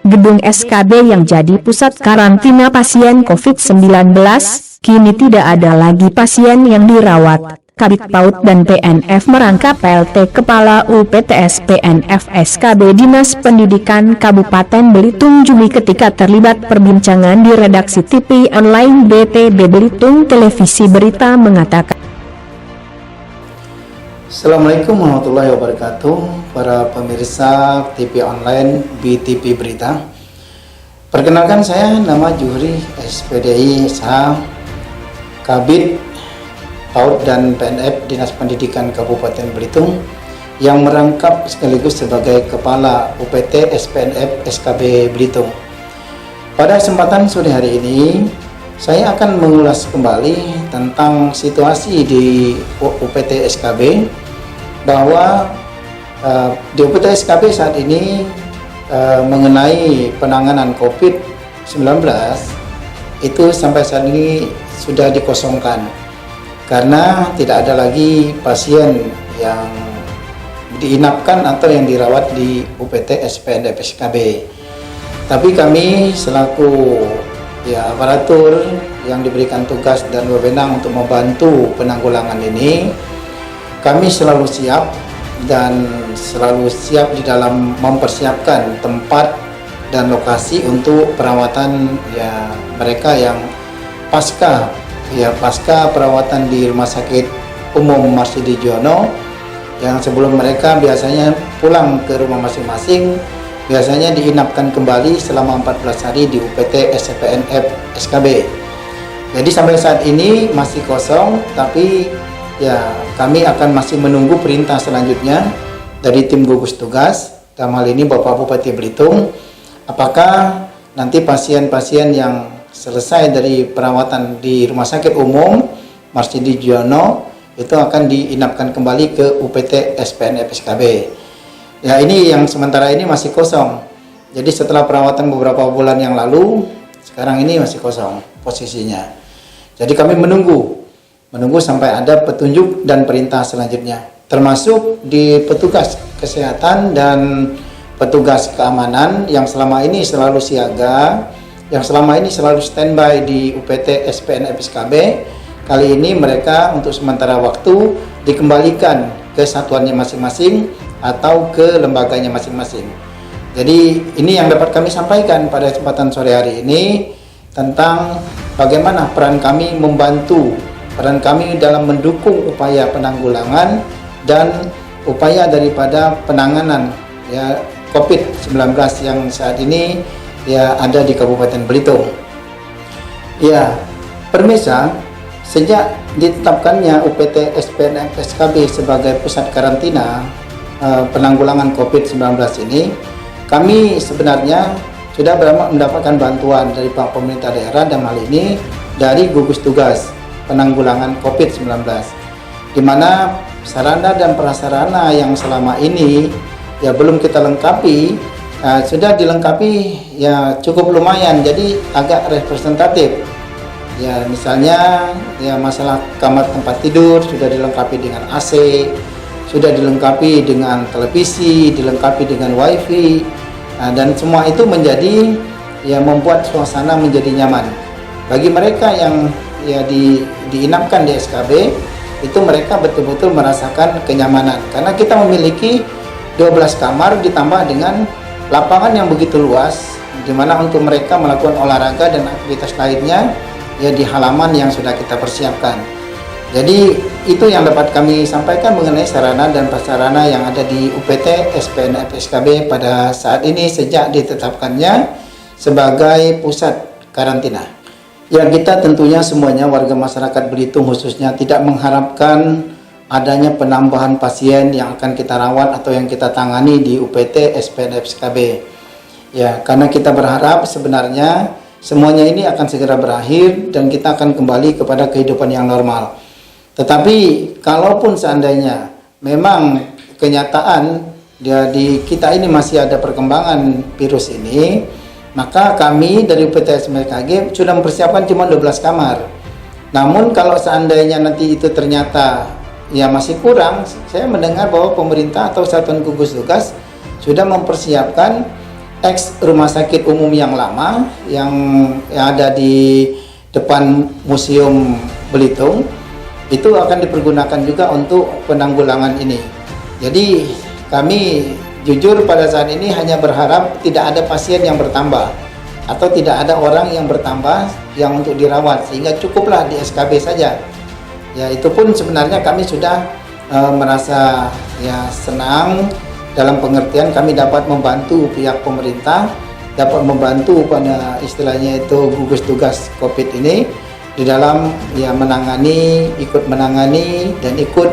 Gedung SKB yang jadi pusat karantina pasien COVID-19, kini tidak ada lagi pasien yang dirawat. Kabid PAUD dan PNF merangkap PLT Kepala UPTS PNF SKB Dinas Pendidikan Kabupaten Belitung Juli ketika terlibat perbincangan di redaksi TV online BTB Belitung Televisi Berita mengatakan. Assalamualaikum warahmatullahi wabarakatuh, para pemirsa TV online BTV Berita. Perkenalkan, saya nama Juhri SPDI SH, Kabid PAUD dan PNF Dinas Pendidikan Kabupaten Belitung yang merangkap sekaligus sebagai Kepala UPT SPNF SKB Belitung. Pada kesempatan sore hari ini, saya akan mengulas kembali tentang situasi di UPT SKB, bahwa di UPT SKB saat ini mengenai penanganan COVID-19 itu sampai saat ini sudah dikosongkan karena tidak ada lagi pasien yang diinapkan atau yang dirawat di UPT SPNF SKB. Tapi kami selaku aparatur yang diberikan tugas dan wewenang untuk membantu penanggulangan ini, kami selalu siap dan selalu siap di dalam mempersiapkan tempat dan lokasi untuk perawatan mereka yang pasca perawatan di Rumah Sakit Umum Marsudi Diono, yang sebelum mereka biasanya pulang ke rumah masing-masing, biasanya diinapkan kembali selama 14 hari di UPT SPNF SKB. Jadi sampai saat ini masih kosong, tapi kami akan masih menunggu perintah selanjutnya dari tim gugus tugas, dalam hal ini Bapak Bupati Belitung, apakah nanti pasien-pasien yang selesai dari perawatan di Rumah Sakit Umum Marsudi Diono itu akan diinapkan kembali ke UPT SPNF SKB. Ini yang sementara ini masih kosong. Jadi setelah perawatan beberapa bulan yang lalu, sekarang ini masih kosong posisinya. Jadi kami menunggu sampai ada petunjuk dan perintah selanjutnya, termasuk di petugas kesehatan dan petugas keamanan yang selama ini selalu siaga, yang selama ini selalu standby di UPT SPNF SKB. Kali ini mereka untuk sementara waktu dikembalikan ke satuannya masing-masing atau ke lembaganya masing-masing. Jadi ini yang dapat kami sampaikan pada kesempatan sore hari ini tentang bagaimana peran kami membantu, peran kami dalam mendukung upaya penanggulangan dan upaya daripada penanganan COVID-19 yang saat ini ada di Kabupaten Belitung. Pemirsa, sejak ditetapkannya UPT SPNF SKB sebagai pusat karantina penanggulangan COVID-19 ini, kami sebenarnya sudah mendapatkan bantuan dari Pak Pemerintah Daerah, dan hal ini dari gugus tugas penanggulangan COVID-19, di mana sarana dan prasarana yang selama ini belum kita lengkapi, sudah dilengkapi cukup lumayan, jadi agak representatif. Misalnya masalah kamar tempat tidur sudah dilengkapi dengan AC, sudah dilengkapi dengan televisi, dilengkapi dengan wifi, dan semua itu menjadi membuat suasana menjadi nyaman bagi mereka yang diinapkan di SKB. Itu mereka betul-betul merasakan kenyamanan karena kita memiliki 12 kamar ditambah dengan lapangan yang begitu luas, di mana untuk mereka melakukan olahraga dan aktivitas lainnya di halaman yang sudah kita persiapkan. Jadi itu yang dapat kami sampaikan mengenai sarana dan prasarana yang ada di UPT SPNF SKB pada saat ini sejak ditetapkannya sebagai pusat karantina. Kita tentunya semuanya warga masyarakat Belitung khususnya tidak mengharapkan adanya penambahan pasien yang akan kita rawat atau yang kita tangani di UPT SPNF SKB. Karena kita berharap sebenarnya semuanya ini akan segera berakhir dan kita akan kembali kepada kehidupan yang normal. Tetapi kalaupun seandainya memang kenyataan di kita ini masih ada perkembangan virus ini, maka kami dari UPT SPNF sudah mempersiapkan cuma 12 kamar. Namun kalau seandainya nanti itu ternyata masih kurang, saya mendengar bahwa pemerintah atau satuan gugus tugas sudah mempersiapkan ex rumah sakit umum yang lama yang ada di depan Museum Belitung itu akan dipergunakan juga untuk penanggulangan ini. Jadi kami jujur pada saat ini hanya berharap tidak ada pasien yang bertambah atau tidak ada orang yang bertambah yang untuk dirawat, sehingga cukuplah di SKB saja. Ya, itu pun sebenarnya kami sudah merasa ya senang dalam pengertian kami dapat membantu pihak pemerintah, dapat membantu pada istilahnya itu gugus tugas COVID ini di dalam ya ikut menangani dan ikut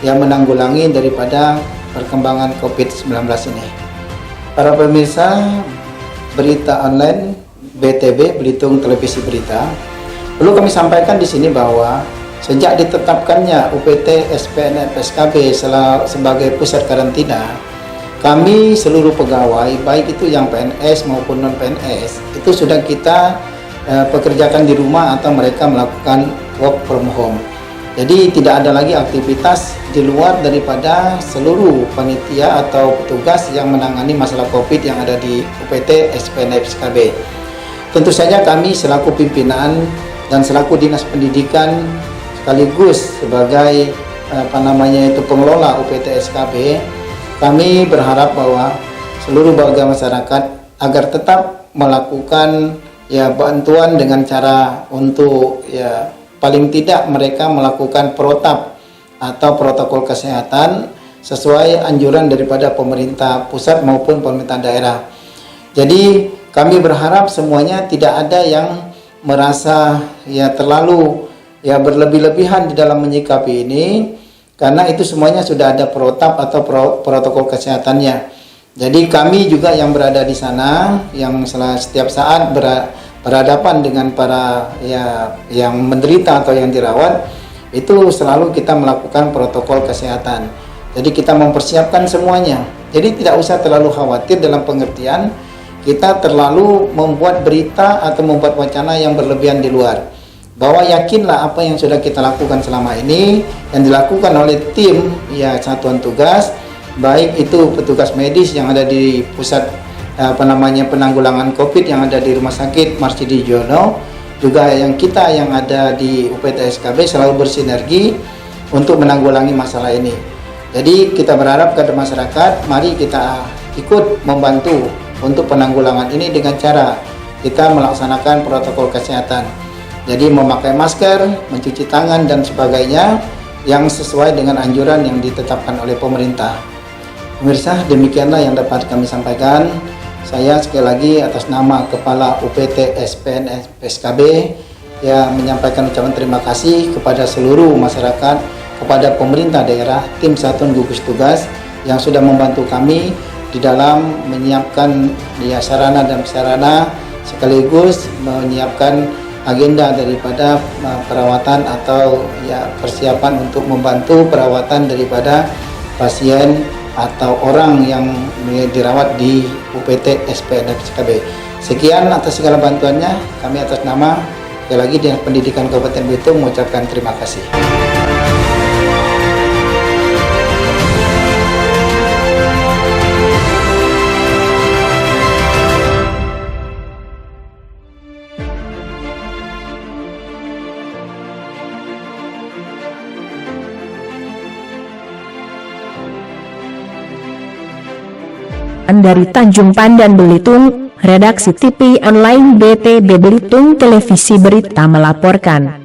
yang menanggulangi daripada perkembangan COVID-19 ini. Para pemirsa berita online BTB, Belitung Televisi Berita, perlu kami sampaikan di sini bahwa sejak ditetapkannya UPT SPNF SKB sebagai pusat karantina, kami seluruh pegawai, baik itu yang PNS maupun non-PNS, itu sudah kita pekerjakan di rumah atau mereka melakukan work from home. Jadi tidak ada lagi aktivitas di luar daripada seluruh panitia atau petugas yang menangani masalah COVID yang ada di UPT SPNF SKB. Tentu saja kami selaku pimpinan dan selaku dinas pendidikan sekaligus sebagai pengelola UPT SKB, kami berharap bahwa seluruh warga masyarakat agar tetap melakukan ya bantuan dengan cara untuk ya paling tidak mereka melakukan protap atau protokol kesehatan sesuai anjuran daripada pemerintah pusat maupun pemerintah daerah. Jadi kami berharap semuanya tidak ada yang merasa ya terlalu ya berlebih-lebihan di dalam menyikapi ini, karena itu semuanya sudah ada protap atau protokol kesehatannya. Jadi kami juga yang berada di sana yang setiap saat berhadapan dengan para ya yang menderita atau yang dirawat, itu selalu kita melakukan protokol kesehatan. Jadi kita mempersiapkan semuanya. Jadi tidak usah terlalu khawatir dalam pengertian kita terlalu membuat berita atau membuat wacana yang berlebihan di luar. Bahwa yakinlah apa yang sudah kita lakukan selama ini yang dilakukan oleh tim ya satuan tugas, baik itu petugas medis yang ada di pusat penanggulangan COVID yang ada di Rumah Sakit Marsudi Jono, juga yang kita yang ada di UPT SKB selalu bersinergi untuk menanggulangi masalah ini. Jadi kita berharap kepada masyarakat, mari kita ikut membantu untuk penanggulangan ini dengan cara kita melaksanakan protokol kesehatan. Jadi memakai masker, mencuci tangan dan sebagainya yang sesuai dengan anjuran yang ditetapkan oleh pemerintah. Pemirsa, demikianlah yang dapat kami sampaikan. Saya sekali lagi atas nama Kepala UPT SPNF SKB yang menyampaikan ucapan terima kasih kepada seluruh masyarakat, kepada pemerintah daerah, tim satuan gugus tugas yang sudah membantu kami di dalam menyiapkan ya sarana dan prasarana sekaligus menyiapkan agenda daripada perawatan atau ya persiapan untuk membantu perawatan daripada pasien atau orang yang dirawat di UPT SPNF SKB. Sekian atas segala bantuannya, kami atas nama sekali lagi Dinas Pendidikan Kabupaten Belitung mengucapkan terima kasih. Dari Tanjung Pandan Belitung, Redaksi TV Online BTB Belitung Televisi Berita melaporkan.